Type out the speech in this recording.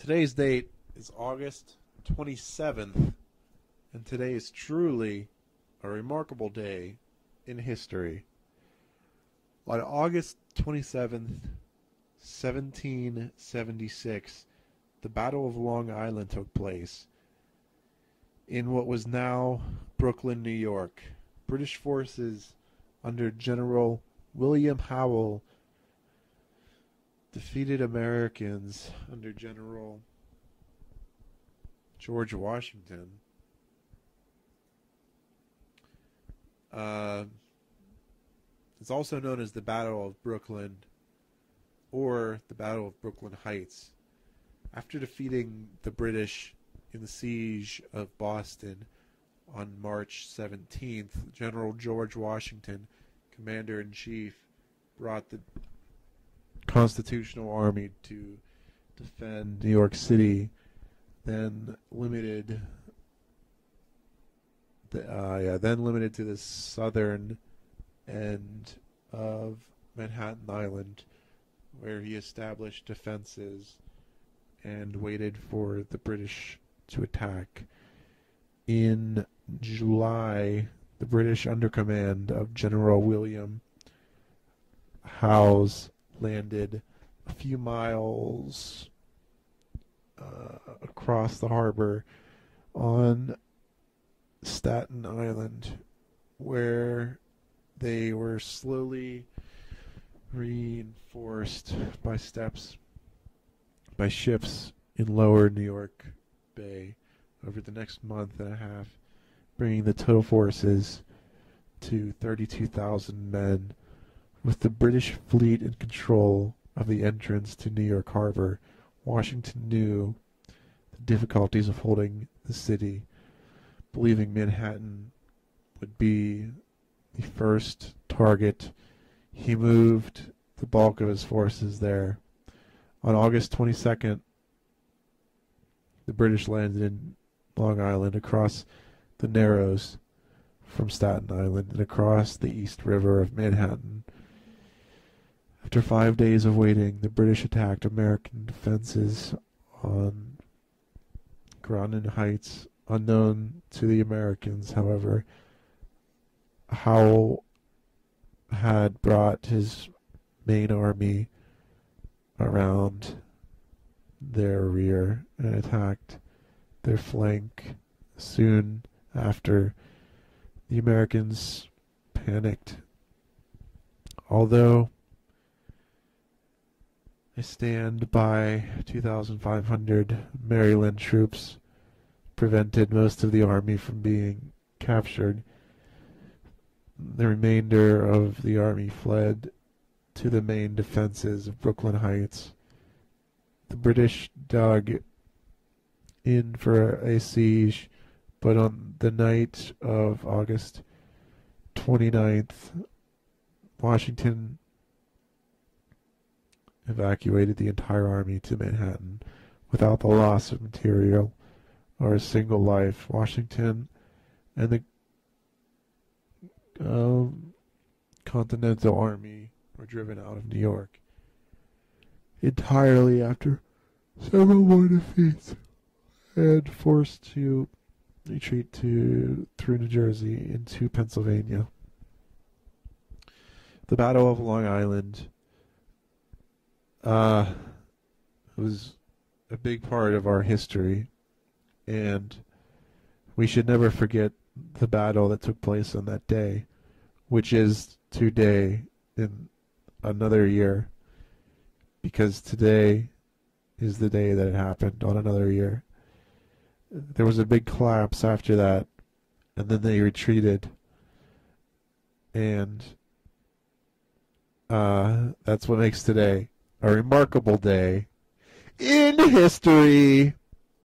Today's date is August 27th, and today is truly a remarkable day in history. On August 27th, 1776, the Battle of Long Island took place in what was now Brooklyn, New York. British forces under General William Howell defeated Americans under General George Washington. It's also known as the Battle of Brooklyn or the Battle of Brooklyn Heights. After defeating the British in the siege of Boston on March 17th, General George Washington, Commander-in-Chief, brought the Constitutional Army to defend New York City, then limited to the southern end of Manhattan Island, where he established defenses and waited for the British to attack. In July, the British under command of General William Howes landed a few miles across the harbor on Staten Island, where they were slowly reinforced by ships in lower New York Bay over the next month and a half, bringing the total forces to 32,000 men. With the British fleet in control of the entrance to New York Harbor, Washington knew the difficulties of holding the city. Believing Manhattan would be the first target, he moved the bulk of his forces there. On August 22nd, the British landed in Long Island across the Narrows from Staten Island and across the East River of Manhattan. After 5 days of waiting, the British attacked American defenses on Crown Heights. Unknown to the Americans, however, Howell had brought his main army around their rear and attacked their flank. Soon after, the Americans panicked. Although a stand by 2,500 Maryland troops prevented most of the army from being captured, the remainder of the army fled to the main defenses of Brooklyn Heights. The British dug in for a siege, but on the night of August 29th, Washington evacuated the entire army to Manhattan without the loss of material or a single life. Washington and the Continental Army were driven out of New York entirely after several more defeats and forced to retreat through New Jersey into Pennsylvania. The Battle of Long Island was a big part of our history, and we should never forget the battle that took place on that day, which is today in another year, because today is the day that it happened on another year. There was a big collapse after that, and then they retreated, and that's what makes today a remarkable day in history.